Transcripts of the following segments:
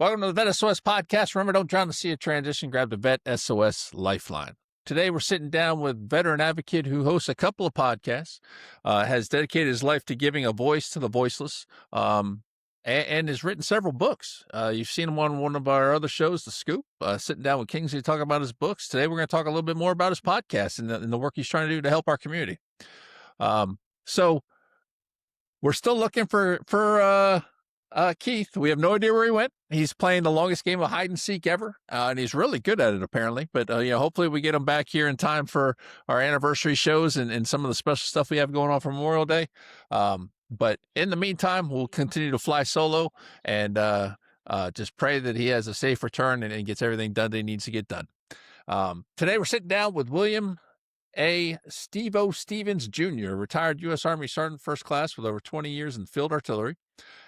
Welcome to the VET S.O.S podcast. Remember, don't drown the sea of transition. Grab the VET S.O.S Lifeline. Today, we're sitting down with veteran advocate who hosts a couple of podcasts, has dedicated his life to giving a voice to the voiceless, and has written several books. You've seen him on one of our other shows, The Scoop, sitting down with Kingsley to talk about his books. Today, we're going to talk a little bit more about his podcast and the work he's trying to do to help our community. So we're still looking for Keith. We have no idea where he went. He's playing the longest game of hide and seek ever, and he's really good at it apparently. But hopefully we get him back here in time for our anniversary shows and some of the special stuff we have going on for Memorial Day. But in the meantime, we'll continue to fly solo and just pray that he has a safe return and gets everything done that he needs to get done. Today we're sitting down with William A. Stevo Stevens Jr., retired U.S. Army Sergeant First Class with over 20 years in field artillery.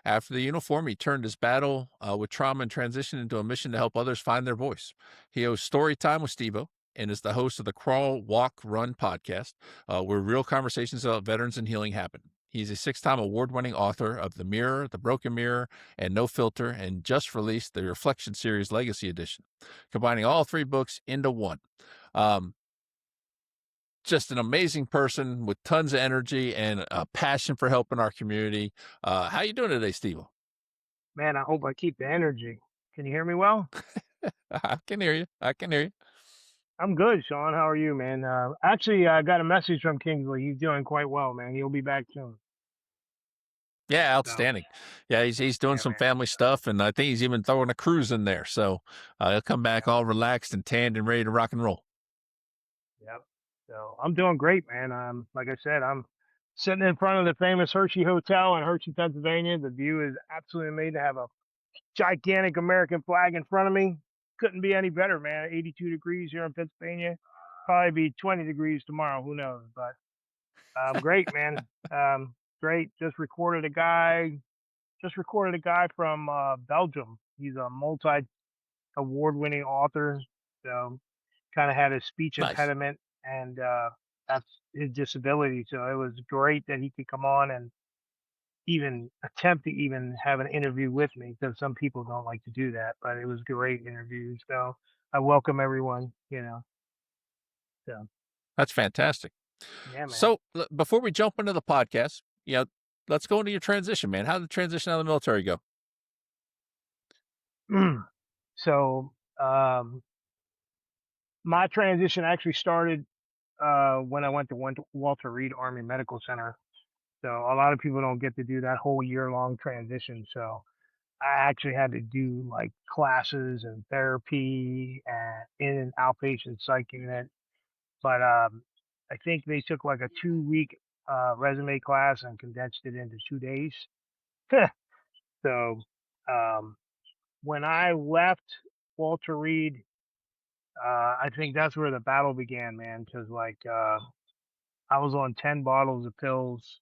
After the uniform, he turned his battle with trauma and transitioned into a mission to help others find their voice. He hosts Story Time with Stevo and is the host of the Crawl, Walk, Run podcast, where real conversations about veterans and healing happen. He's a 6-time award-winning author of The Mirror, The Broken Mirror, and No Filter, and just released the Reflection Series Legacy Edition, combining all 3 books into one. Just an amazing person with tons of energy and a passion for helping our community. How you doing today, Steve? Man, I hope I keep the energy. Can you hear me well? I can hear you. I'm good, Sean. How are you, man? Actually, I got a message from Kingsley. He's doing quite well, man. He'll be back soon. Yeah, So, outstanding. Yeah, he's doing some man. family stuff, and I think he's even throwing a cruise in there. So he'll come back all relaxed and tanned and ready to rock and roll. Yep. So I'm doing great, man. Like I said, I'm sitting in front of the famous Hershey Hotel in Hershey, Pennsylvania. The view is absolutely amazing. I have a gigantic American flag in front of me. Couldn't be any better, man. 82 degrees here in Pennsylvania. Probably be 20 degrees tomorrow. Who knows? But great, man. Great. Just recorded a guy from Belgium. He's a multi-award-winning author. So kind of had a speech Nice. impediment, and that's his disability. So it was great that he could come on and even attempt to even have an interview with me, because some people don't like to do that. But it was a great interview. So I welcome everyone. So That's fantastic. yeah, man. So before we jump into the podcast, let's go into your transition, man. How did the transition out of the military go? So my transition actually started when I went to Walter Reed Army Medical Center. So a lot of people don't get to do that whole year-long transition. So I actually had to do like classes and therapy and in an outpatient psych unit. But I think they took like a 2-week resume class and condensed it into 2 days. So when I left Walter Reed, I think that's where the battle began, man. Because I was on 10 bottles of pills,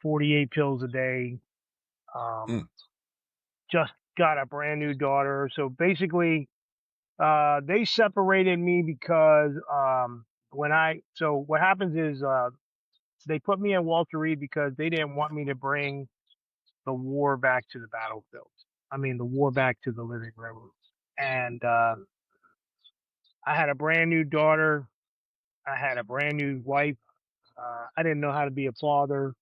48 pills a day. Just got a brand new daughter. So basically, they separated me because what happens is they put me in Walter Reed because they didn't want me to bring the war back to the battlefield. I mean, the war back to the living room. And I had a brand new daughter. I had a brand new wife. I didn't know how to be a father.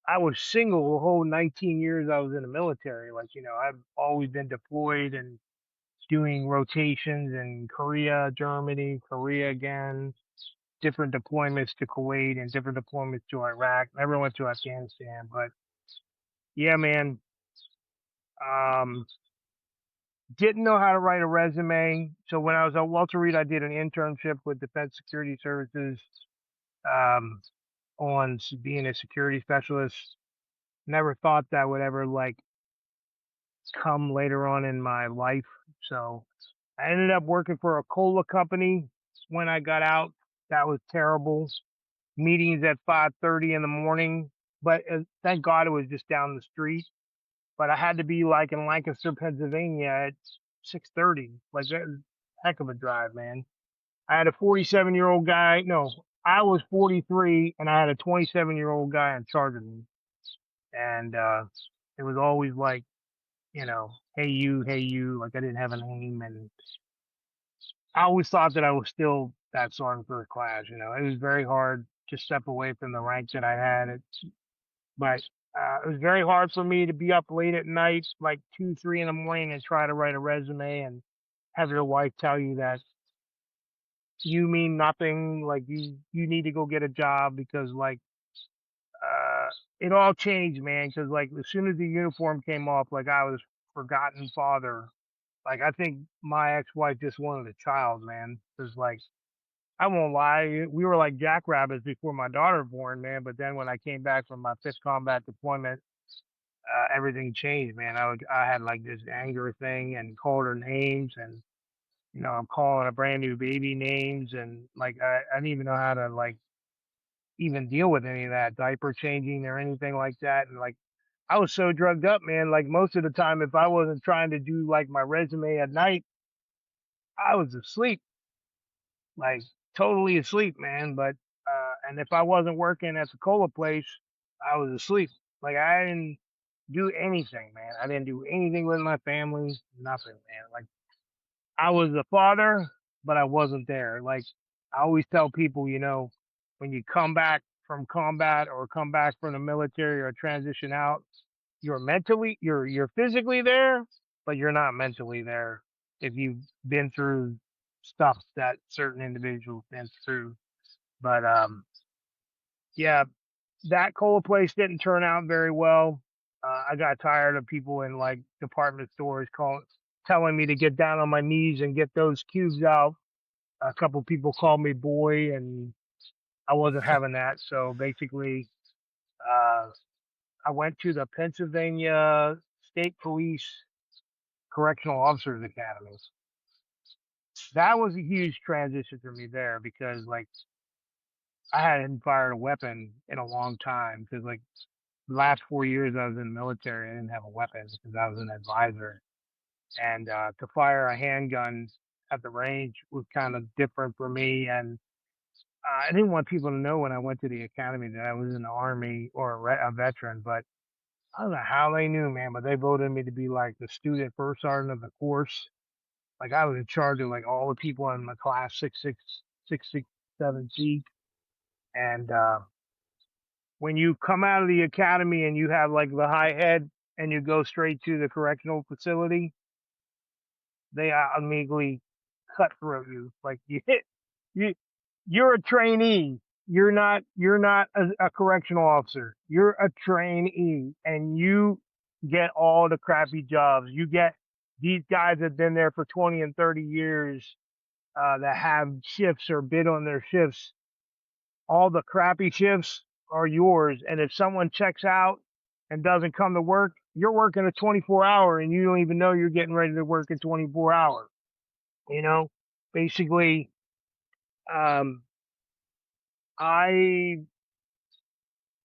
I was single the whole 19 years I was in the military. I've always been deployed and doing rotations in Korea, Germany, Korea again, different deployments to Kuwait and different deployments to Iraq. Never went to Afghanistan, but yeah, man. Didn't know how to write a resume. So when I was at Walter Reed, I did an internship with Defense Security Services on being a security specialist. Never thought that would ever come later on in my life. So I ended up working for a cola company when I got out. That was terrible. Meetings at 5:30 in the morning, but thank God it was just down the street. But I had to be in Lancaster, Pennsylvania at 6:30. That was a heck of a drive, man. I had a 47-year-old guy. No, I was 43, and I had a 27-year-old guy in charge of me. And it was always hey you, like I didn't have a name, and I always thought that I was still that sergeant for the class. It was very hard to step away from the rank that I had. But it was very hard for me to be up late at night, like 2, 3 in the morning, and try to write a resume and have your wife tell you that you mean nothing, like you need to go get a job because like uh, it all changed, man. Because like as soon as the uniform came off, like I was forgotten father. Like I think my ex-wife just wanted a child, man. Because like I won't lie, we were like jackrabbits before my daughter born, man. But then when I came back from my fifth combat deployment, everything changed, man. I had like this anger thing and called her names, and I'm calling a brand new baby names, and like I didn't even know how to like even deal with any of that diaper changing or anything like that. And like I was so drugged up, man. Like most of the time, if I wasn't trying to do like my resume at night, I was asleep, like totally asleep, man. But and if I wasn't working at the cola place, I was asleep. Like I didn't do anything, man. I didn't do anything with my family, nothing, man. Like I was a father, but I wasn't there. Like I always tell people, when you come back from combat or come back from the military or transition out, you're physically there, but you're not mentally there if you've been through stuff that certain individuals been through. But yeah, that cola place didn't turn out very well. I got tired of people in like department stores telling me to get down on my knees and get those cubes out. A couple people called me boy, and I wasn't having that. So basically, uh, I went to the Pennsylvania State Police Correctional Officers Academy. That was a huge transition for me there because like I hadn't fired a weapon in a long time because like the last 4 years I was in the military, I didn't have a weapon because I was an advisor. And to fire a handgun at the range was kind of different for me. And I didn't want people to know when I went to the academy that I was in the army or a veteran, but I don't know how they knew, man. But they voted me to be like the student first sergeant of the course. Like I was in charge of like all the people in my class 667C. And when you come out of the academy and you have like the high head and you go straight to the correctional facility, they immediately cutthroat you. Like you you're a trainee. You're not a correctional officer. You're a trainee, and you get all the crappy jobs. You get these guys that have been there for 20 and 30 years that have shifts or bid on their shifts. All the crappy shifts are yours, and if someone checks out and doesn't come to work, you're working a 24-hour, and you don't even know you're getting ready to work a 24-hour. You know, basically, um, I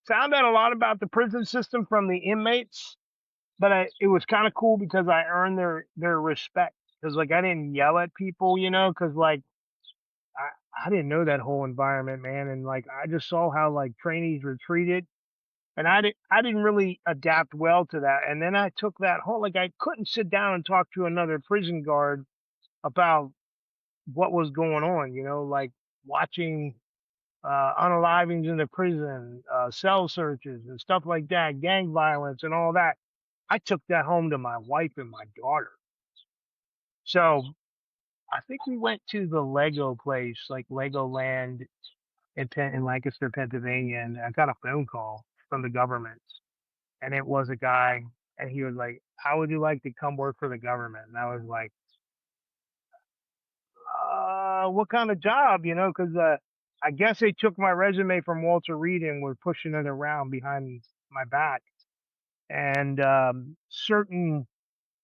found out a lot about the prison system from the inmates, but it was kind of cool because I earned their respect. Because like I didn't yell at people, because like I didn't know that whole environment, man, and like I just saw how like trainees were treated, and I didn't really adapt well to that. And then I took that whole like I couldn't sit down and talk to another prison guard about what was going on, like watching unalivings in the prison, cell searches and stuff like that, gang violence and all that. I took that home to my wife and my daughter. So I think we went to the Lego place, like Legoland in Lancaster, Pennsylvania, and I got a phone call from the government, and it was a guy, and he was like, "How would you like to come work for the government?" And I was like, what kind of job?" Because I guess they took my resume from Walter Reed and were pushing it around behind my back. And certain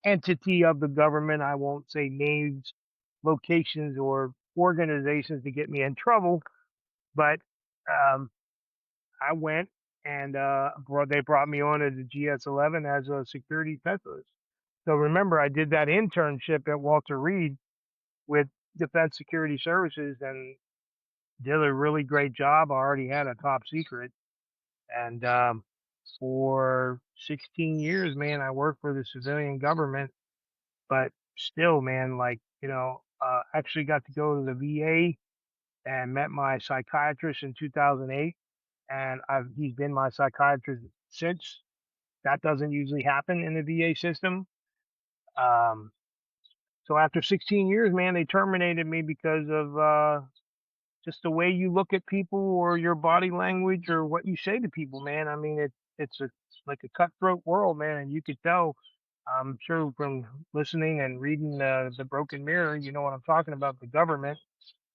entity of the government, I won't say names, locations, or organizations to get me in trouble, but um, I went and they brought me on as a GS-11 as a security specialist. So remember, I did that internship at Walter Reed with Defense Security Services and did a really great job. I already had a top secret, and for 16 years, man, I worked for the civilian government, but still, man, like, actually got to go to the VA and met my psychiatrist in 2008. And he's been my psychiatrist since. That doesn't usually happen in the VA system. Um, so after 16 years, man, they terminated me because of just the way you look at people or your body language or what you say to people, man. I mean, it's like a cutthroat world, man, and you could tell. I'm sure from listening and reading the Broken Mirror, you know what I'm talking about. The government,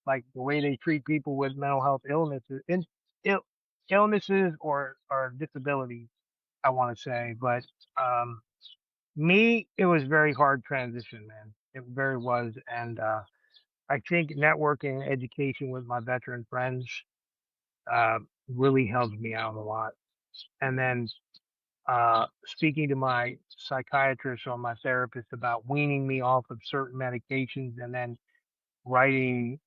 like the way they treat people with mental health Ill, illnesses or disabilities, I want to say. But um, me, it was very hard transition, man. It very was, and I think networking and education with my veteran friends uh, really helped me out a lot. And then speaking to my psychiatrist or my therapist about weaning me off of certain medications, and then writing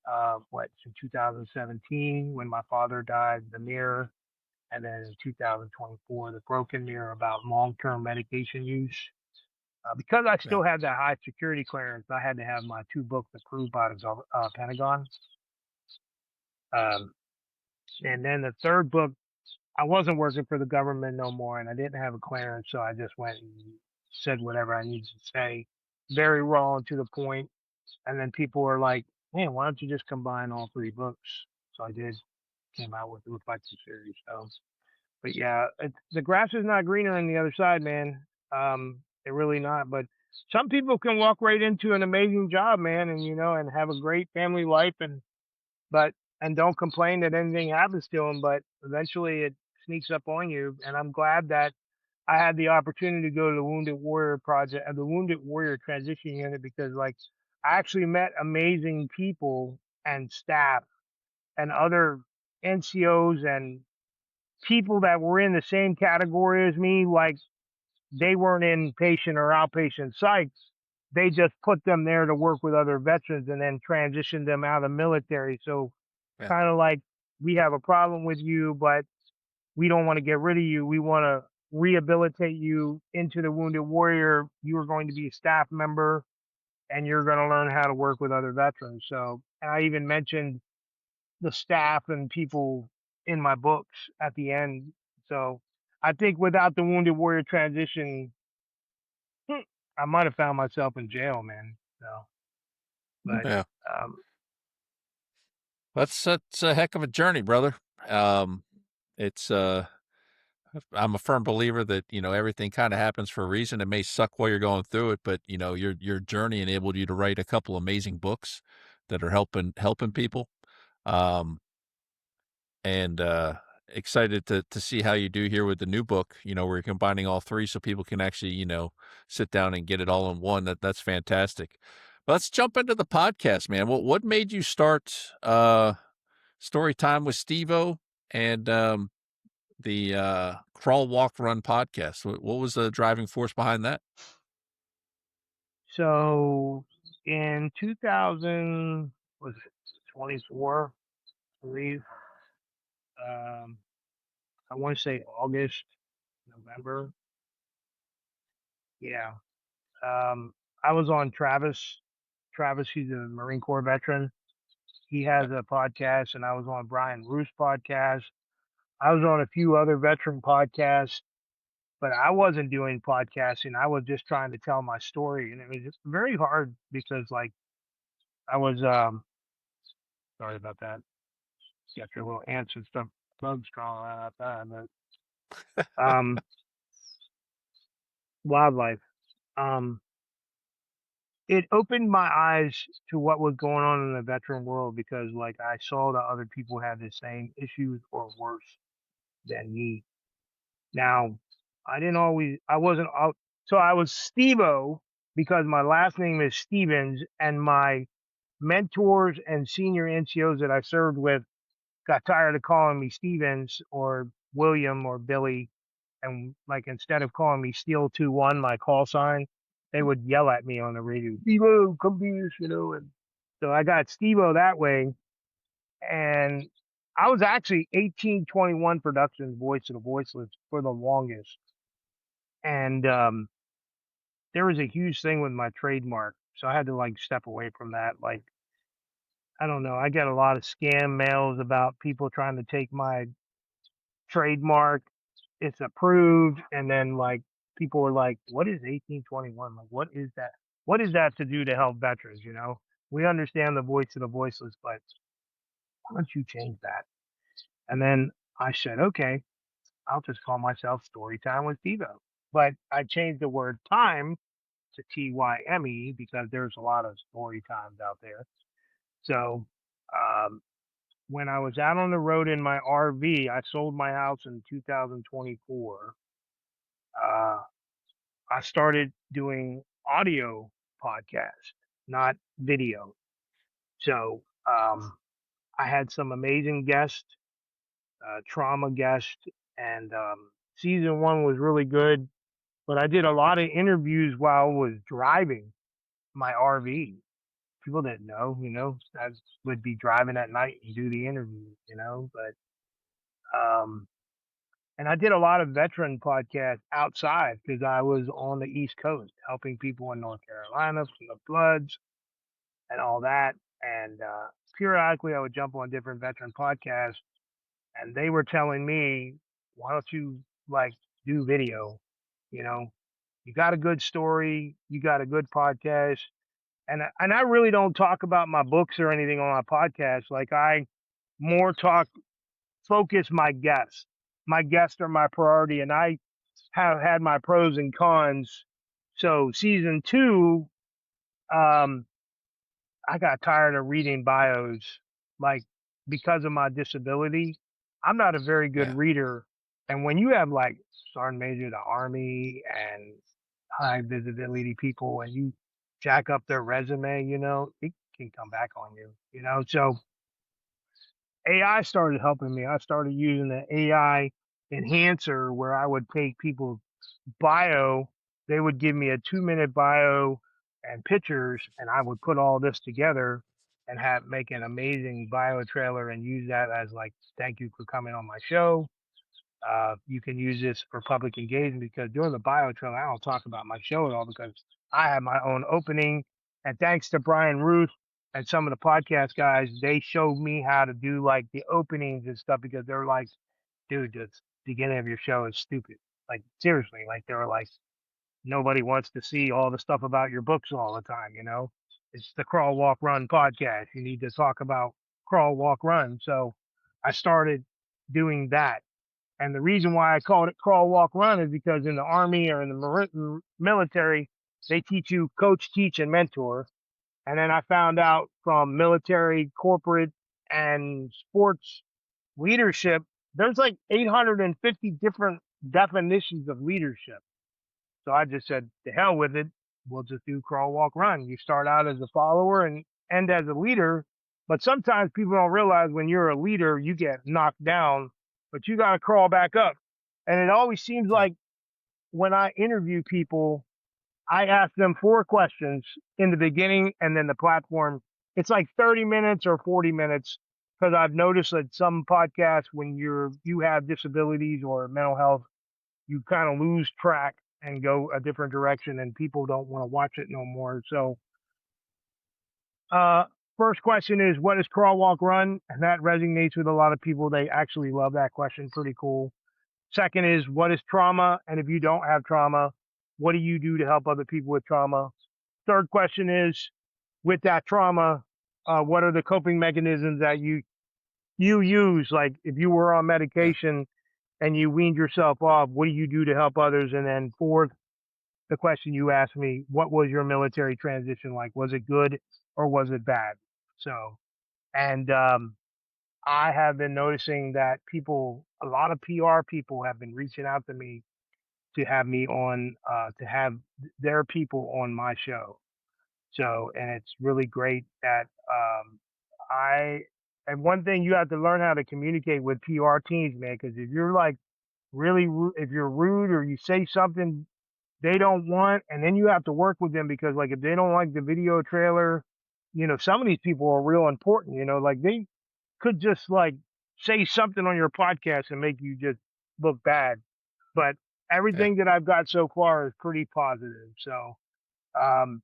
in 2017 when my father died, The Mirror, and then in 2024, The Broken Mirror about long-term medication use. Because I Yeah. still had that high security clearance, I had to have my two books approved by the Pentagon. Um, and then the third book, I wasn't working for the government no more, and I didn't have a clearance, so I just went and said whatever I needed to say, very raw and to the point. And then people were like, "Man, why don't you just combine all three books?" So I did, came out with the Reflection series. So, but yeah, the grass is not greener on the other side, man. It really not. But some people can walk right into an amazing job, man, and and have a great family life, but and don't complain that anything happens to them. But eventually, it sneaks up on you. And I'm glad that I had the opportunity to go to the Wounded Warrior Project and the Wounded Warrior Transition Unit, because, like, I actually met amazing people and staff and other NCOs and people that were in the same category as me. Like, they weren't inpatient or outpatient psych. They just put them there to work with other veterans and then transition them out of the military. So Yeah. kind of like, we have a problem with you, but we don't want to get rid of you. We want to rehabilitate you into the Wounded Warrior. You are going to be a staff member and you're going to learn how to work with other veterans. So, and I even mentioned the staff and people in my books at the end. So I think without the Wounded Warrior transition, I might have found myself in jail, man. So, but Yeah. um, That's a heck of a journey, brother. Um, it's I'm a firm believer that everything kind of happens for a reason. It may suck while you're going through it, but your journey enabled you to write a couple amazing books that are helping people. Um, and excited to see how you do here with the new book. Where you're combining all three so people can actually sit down and get it all in one. That's fantastic. Let's jump into the podcast, man. What made you start Story Time with Stevo and the Crawl Walk Run podcast? What was the driving force behind that? so in 2000, was it 24, I believe, um, I want to say August, November. Yeah. I was on Travis. Travis, he's a Marine Corps veteran. He Yeah. has a podcast, and I was on Brian Roost's podcast. I was on a few other veteran podcasts, but I wasn't doing podcasting. I was just trying to tell my story, and it was just very hard because, like, I was sorry about that. Got your little ants and stuff, bugs crawling around outside, but wildlife. Um, it opened my eyes to what was going on in the veteran world, because, like, I saw that other people had the same issues or worse than me. Now, I wasn't out. So I was Stevo because my last name is Stevens, and my mentors and senior NCOs that I served with got tired of calling me Stevens or William or Billy. And, like, instead of calling me Steel 21, my call sign, they would yell at me on the radio, Stevo, come here, And so I got Stevo that way. And I was actually 1821 Productions voice of the voiceless for the longest. And there was a huge thing with my trademark. So I had to like step away from that. Like, I don't know. I get a lot of scam mails about people trying to take my trademark. It's approved. And then like people were like, what is 1821? Like, what is that? What is that to do to help veterans? You know, we understand the voice of the voiceless, but why don't you change that? And then I said, okay, I'll just call myself Storytime with Stevo. But I changed the word time to TYME because there's a lot of story times out there. So um, when I was out on the road in my RV, I sold my house in 2024. Uh, I started doing audio podcasts, not video. So I had some amazing guests, trauma guests, and season one was really good. But I did a lot of interviews while I was driving my RV. People didn't know, you know, I would be driving at night and do the interviews, you know, but, and I did a lot of veteran podcasts outside because I was on the East Coast helping people in North Carolina from the floods and all that. And, periodically I would jump on different veteran podcasts and they were telling me, why don't you like do video? You know, you got a good story, you got a good podcast. And I really don't talk about my books or anything on my podcast. Like I more focus my guests. My guests are my priority, and I have had my pros and cons. So season two, um, I got tired of reading bios, like because of my disability. I'm not a very good Yeah. reader, and when you have like Sergeant Major of the Army and high visibility people, and you jack up their resume, you know, it can come back on you, you know. So AI started helping me. I started using the AI enhancer where I would take people's bio. They would give me a 2 minute bio and pictures, and I would put all this together and have make an amazing bio trailer and use that as like thank you for coming on my show. You can use this for public engagement because during the bio trailer, I don't talk about my show at all because I have my own opening. And thanks to Brian Ruth and some of the podcast guys, they showed me how to do like the openings and stuff because they're like, dude, the beginning of your show is stupid. Like seriously, like they were like, nobody wants to see all the stuff about your books all the time, you know? It's the Crawl, Walk, Run podcast. You need to talk about crawl, walk, run. So I started doing that. And the reason why I called it crawl, walk, run is because in the Army or in the military, they teach you coach, teach, and mentor. And then I found out from military, corporate, and sports leadership, there's like 850 different definitions of leadership. So I just said, to hell with it. We'll just do crawl, walk, run. You start out as a follower and end as a leader. But sometimes people don't realize when you're a leader, you get knocked down, but you got to crawl back up. And it always seems Yeah. like when I interview people, I ask them 4 questions in the beginning and then the platform. It's like 30 minutes or 40 minutes because I've noticed that some podcasts, when you have disabilities or mental health, you kind of lose track and go a different direction and people don't want to watch it no more. So, uh, first question is, what is crawl, walk, run? And that resonates with a lot of people. They actually love that question. Pretty cool. Second is, what is trauma? And if you don't have trauma, what do you do to help other people with trauma? Third question is, with that trauma, what are the coping mechanisms that you use? Like if you were on Yeah. medication and you weaned yourself off, what do you do to help others? And then fourth, the question you asked me, what was your military transition like? Was it good or was it bad? So, and I have been noticing that people, a lot of PR people have been reaching out to me to have me on, to have their people on my show. So, and it's really great that I, and one thing you have to learn how to communicate with PR teams, man, because if you're like really, if you're rude or you say something they don't want, and then you have to work with them because like if they don't like the video trailer, you know, some of these people are real important, you know, like they could just like say something on your podcast and make you just look bad. But Yeah. everything that I've got so far is pretty positive. So um,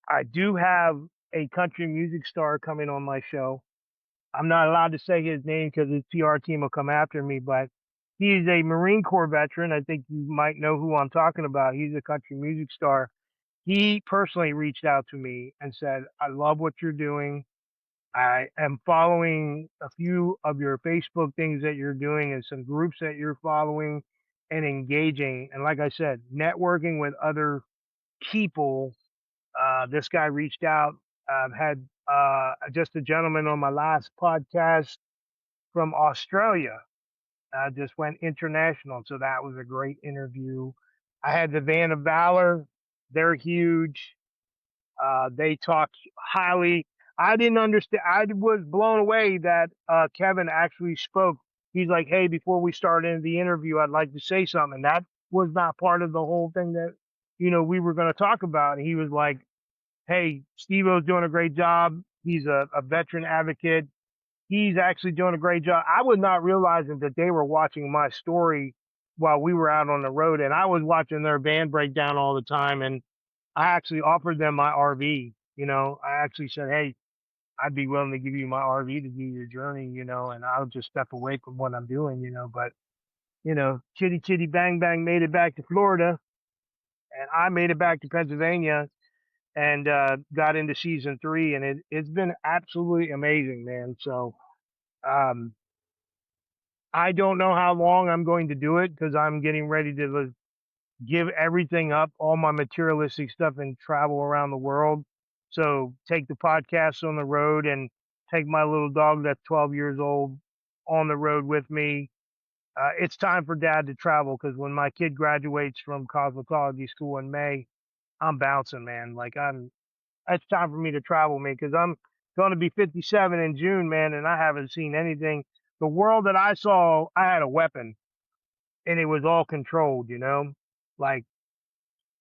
I do have a country music star coming on my show. I'm not allowed to say his name because his PR team will come after me, but he's a Marine Corps veteran. I think you might know who I'm talking about. He's a country music star. He personally reached out to me and said, I love what you're doing. I am following a few of your Facebook things that you're doing and some groups that you're following and engaging. And like I said, networking with other people. This guy reached out. Had just a gentleman on my last podcast from Australia. Just went international. So that was a great interview. I had the Van of Valor. They're huge. They talked highly. I didn't understand. I was blown away that Kevin actually spoke. He's like, "Hey, before we start into the interview, I'd like to say something." That was not part of the whole thing that we were going to talk about. And he was like, "Hey, Stevo's doing a great job. He's a veteran advocate. He's actually doing a great job." I was not realizing that they were watching my story while we were out on the road, and I was watching their van break down all the time. And I actually offered them my RV. I actually said, "Hey, I'd be willing to give you my RV to do your journey, and I'll just step away from what I'm doing. But, chitty chitty bang bang made it back to Florida, and I made it back to Pennsylvania and got into season 3, and it's been absolutely amazing, man. So um, I don't know how long I'm going to do it because I'm getting ready to give everything up, all my materialistic stuff, and travel around the world. So take the podcast on the road and take my little dog that's 12 years old on the road with me. It's time for dad to travel because when my kid graduates from cosmetology school in May, I'm bouncing, man. It's time for me to travel, man, because I'm going to be 57 in June, man, and I haven't seen anything. The world that I saw, I had a weapon and it was all controlled. Like,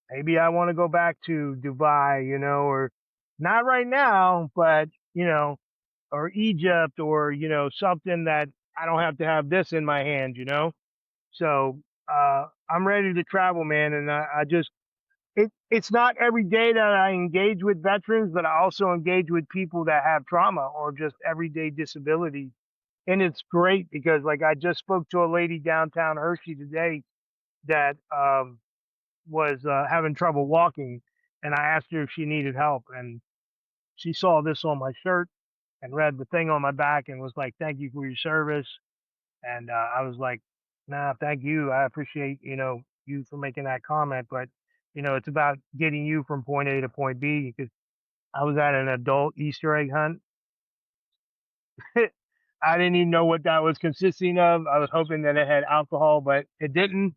maybe I want to go back to Dubai, or not right now, but, or Egypt or, something that I don't have to have this in my hand. So, I'm ready to travel, man. And I just, it's not every day that I engage with veterans, but I also engage with people that have trauma or just everyday disability. And it's great because like I just spoke to a lady downtown Hershey today that, was having trouble walking, and I asked her if she needed help, and she saw this on my shirt and read the thing on my back and was like, "Thank you for your service." And I was like, "Nah, thank you. I appreciate you for making that comment, but it's about getting you from point A to point B." Because I was at an adult Easter egg hunt. I didn't even know what that was consisting of. I was hoping that it had alcohol, but it didn't.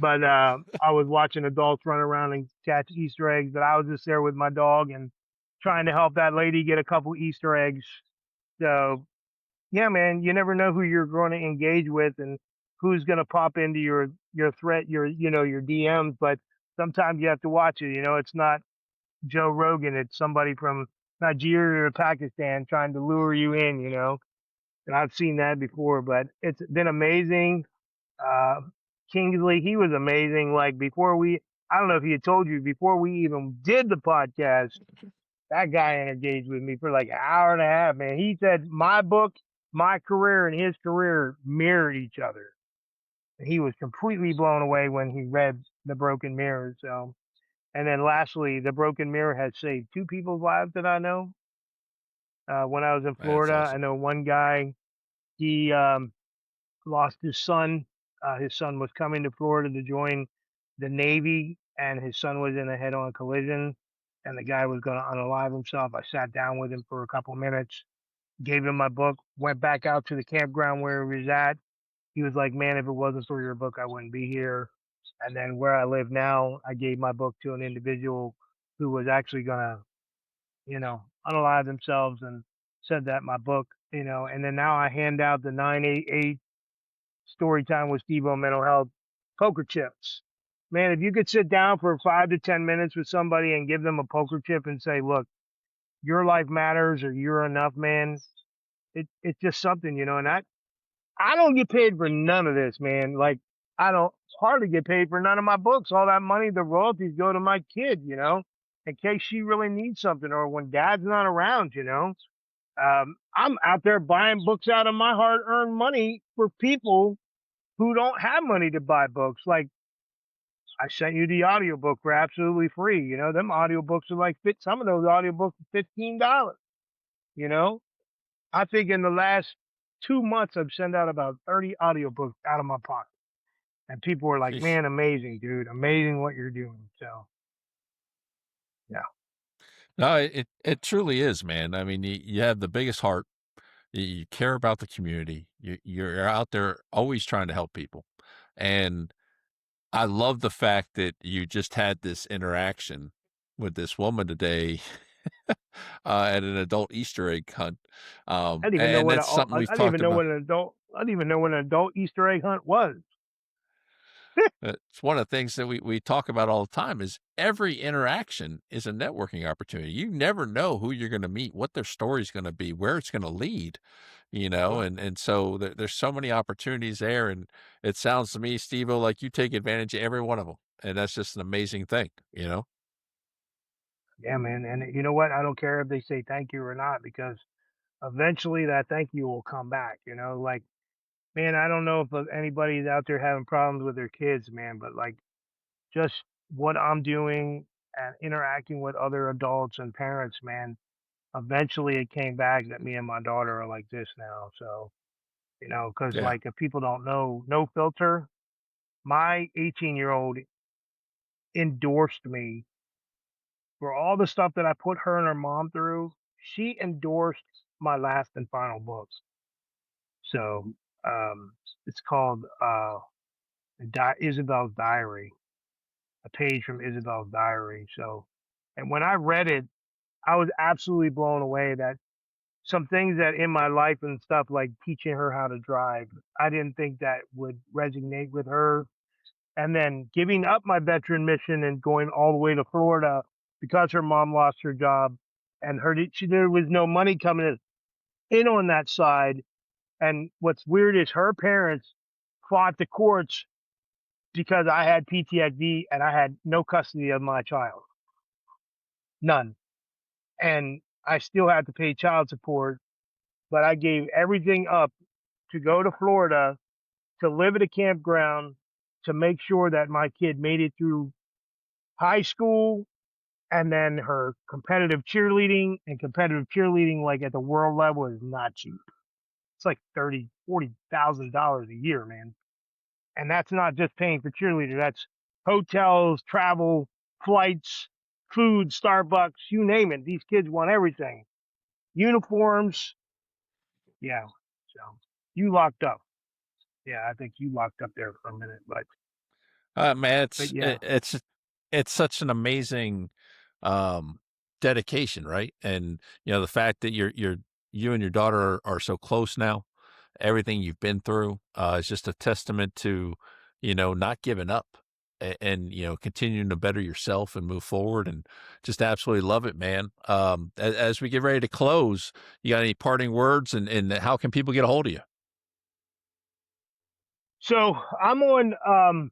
But I was watching adults run around and catch Easter eggs, but I was just there with my dog and trying to help that lady get a couple Easter eggs. So yeah, man, you never know who you're going to engage with and who's going to pop into your threat, your DMs. But sometimes you have to watch it. It's not Joe Rogan; it's somebody from Nigeria or Pakistan trying to lure you in. And I've seen that before, but it's been amazing. Uh, Kingsley, he was amazing. Like I don't know if he had told you before we even did the podcast, that guy engaged with me for like an hour and a half, man. He said my book, my career, and his career mirrored each other. He was completely blown away when he read The Broken Mirror. So, and then lastly, The Broken Mirror has saved 2 people's lives that I know. When I was in That's Florida, I awesome. know one guy, he lost his son. His son was coming to Florida to join the Navy, and his son was in a head-on collision, and the guy was going to unalive himself. I sat down with him for a couple minutes, gave him my book, went back out to the campground where he was at. He was like, "Man, if it wasn't for your book, I wouldn't be here." And then where I live now, I gave my book to an individual who was actually going to, unalive themselves and said that my book. And then now I hand out the 988 story time with Stevo mental health poker chips. Man, if you could sit down for 5 to 10 minutes with somebody and give them a poker chip and say, "Look, your life matters or you're enough, man," it's just something, and I don't get paid for none of this, man. Like, I don't hardly get paid for none of my books. All that money, the royalties go to my kid, in case she really needs something or when dad's not around. I'm out there buying books out of my hard earned money for people who don't have money to buy books. Like, I sent you the audiobook for absolutely free. Them audiobooks are like some of those audiobooks are $15. You know, I think in the last 2 months, I've sent out about 30 audiobooks out of my pocket. And people were like, Jeez. man, amazing, dude. Amazing what you're doing. So, yeah. No, it truly is, man. I mean, you have the biggest heart. You care about the community. You're out there always trying to help people. And I love the fact that you just had this interaction with this woman today at an adult Easter egg hunt. I didn't even know And what that's something I we've didn't even talked know about. what I didn't even know what an adult Easter egg hunt was. It's one of the things that we talk about all the time is every interaction is a networking opportunity. You never know who you're going to meet, what their story's going to be, where it's going to lead, Uh-huh. and so there's so many opportunities there. And it sounds to me, Stevo, like you take advantage of every one of them. And that's just an amazing thing. Yeah, man. And you know what? I don't care if they say thank you or not because eventually that thank you will come back. Like, man, I don't know if anybody's out there having problems with their kids, man, but like just what I'm doing and interacting with other adults and parents, man, eventually it came back that me and my daughter are like this now. So, because Yeah. like if people don't know, no filter, my 18-year-old endorsed me for all the stuff that I put her and her mom through. She endorsed my last and final books. So, um, it's called Isabel's Diary, a page from Isabel's diary. So, and when I read it, I was absolutely blown away that some things that in my life and stuff like teaching her how to drive, I didn't think that would resonate with her. And then giving up my veteran mission and going all the way to Florida because her mom lost her job and there was no money coming in on that side. And what's weird is her parents fought the courts because I had PTSD and I had no custody of my child, none. And I still had to pay child support, but I gave everything up to go to Florida to live at a campground to make sure that my kid made it through high school and then her competitive cheerleading like at the world level is not cheap. It's like $40,000 a year, man. And that's not just paying for cheerleader. That's hotels, travel, flights, food, Starbucks, you name it. These kids want everything. Uniforms. Yeah. So you locked up. Yeah, I think you locked up there for a minute, Man, but it's yeah. it, it's such an amazing um dedication, right? And the fact that you and your daughter are so close now, everything you've been through is just a testament to not giving up and continuing to better yourself and move forward and just absolutely love it, man. As we get ready to close, you got any parting words, and how can people get a hold of you? So I'm on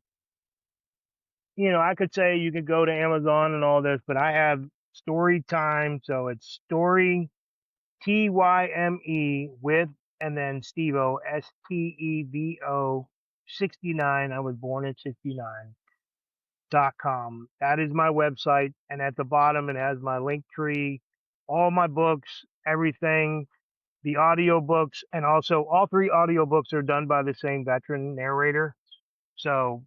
I could say you could go to Amazon and all this, but I have story time, so it's story TYME with and then Stevo STEVO 69. I was born in 69.com. That is my website, and at the bottom it has my link tree, all my books, everything, the audiobooks, and also all three audiobooks are done by the same veteran narrator. So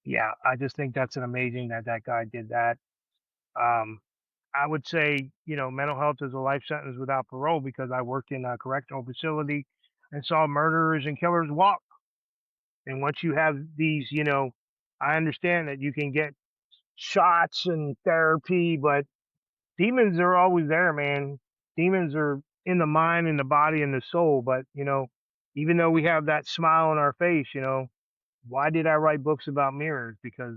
yeah, I just think that's an amazing that that guy did that. Um, I would say, mental health is a life sentence without parole because I worked in a correctional facility and saw murderers and killers walk. And once you have these, I understand that you can get shots and therapy, but demons are always there, man. Demons are in the mind and the body and the soul. But, even though we have that smile on our face, why did I write books about mirrors? Because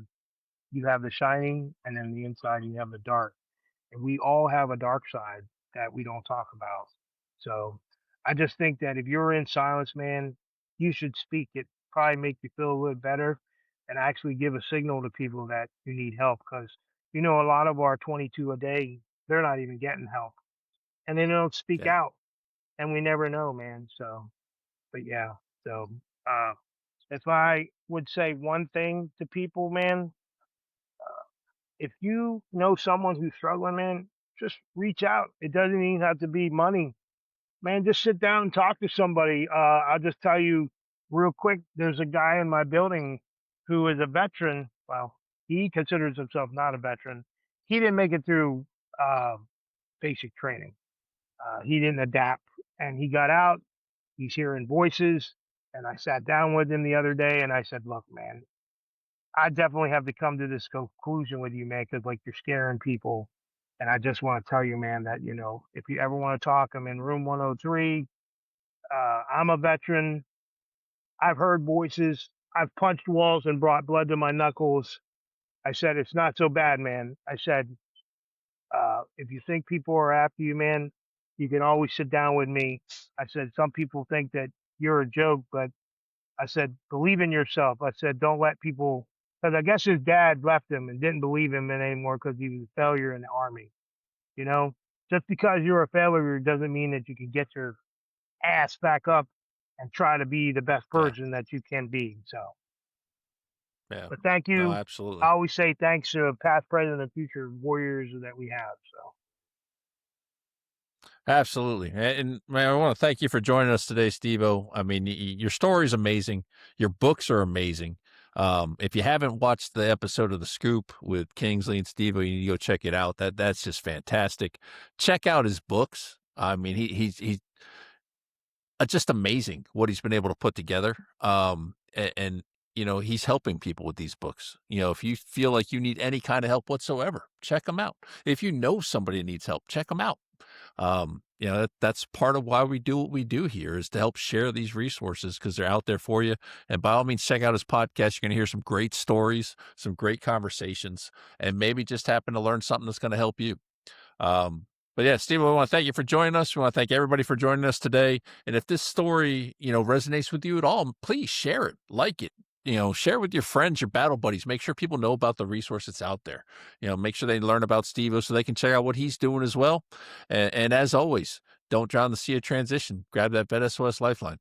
you have the shining and then the inside you have the dark. And we all have a dark side that we don't talk about. So I just think that if you're in silence, man, you should speak. It probably make you feel a little better and actually give a signal to people that you need help because a lot of our 22 a day, they're not even getting help and they don't speak Yeah. out and we never know, man. So, but yeah, so uh, if I would say one thing to people, man, if you know someone who's struggling, man, just reach out. It doesn't even have to be money. Man, just sit down and talk to somebody. I'll just tell you real quick. There's a guy in my building who is a veteran. Well, he considers himself not a veteran. He didn't make it through uh, basic training. He didn't adapt, and he got out. He's hearing voices, and I sat down with him the other day, and I said, "Look, man, I definitely have to come to this conclusion with you, man, because like you're scaring people." And I just want to tell you, man, that if you ever want to talk, I'm in room 103. I'm a veteran. I've heard voices. I've punched walls and brought blood to my knuckles. I said, it's not so bad, man. I said, if you think people are after you, man, you can always sit down with me. I said, some people think that you're a joke, but I said, believe in yourself. I said, don't let people, because I guess his dad left him and didn't believe him in anymore because he was a failure in the army. You know, just because you're a failure doesn't mean that you can get your ass back up and try to be the best Yeah. person that you can be. So, Yeah. but thank No, you. I absolutely. always say thanks to past, present, and future warriors that we have. So, Absolutely. And man, I want to thank you for joining us today, Stevo. I mean, your story is amazing. Your books are amazing. If you haven't watched the episode of The Scoop with Kingsley and Stevo, you need to go check it out. That's just fantastic. Check out his books. I mean, he's just amazing what he's been able to put together. And he's helping people with these books. If you feel like you need any kind of help whatsoever, check them out. If you know somebody that needs help, check them out. That's part of why we do what we do here is to help share these resources because they're out there for you. And by all means, check out his podcast. You're going to hear some great stories, some great conversations, and maybe just happen to learn something that's going to help you. But yeah, Steve, we want to thank you for joining us. We want to thank everybody for joining us today. And if this story, resonates with you at all, please share it, like it, share with your friends, your battle buddies. Make sure people know about the resource that's out there. Make sure they learn about Stevo so they can check out what he's doing as well. And as always, don't drown the sea of transition. Grab that VET S.O.S Lifeline.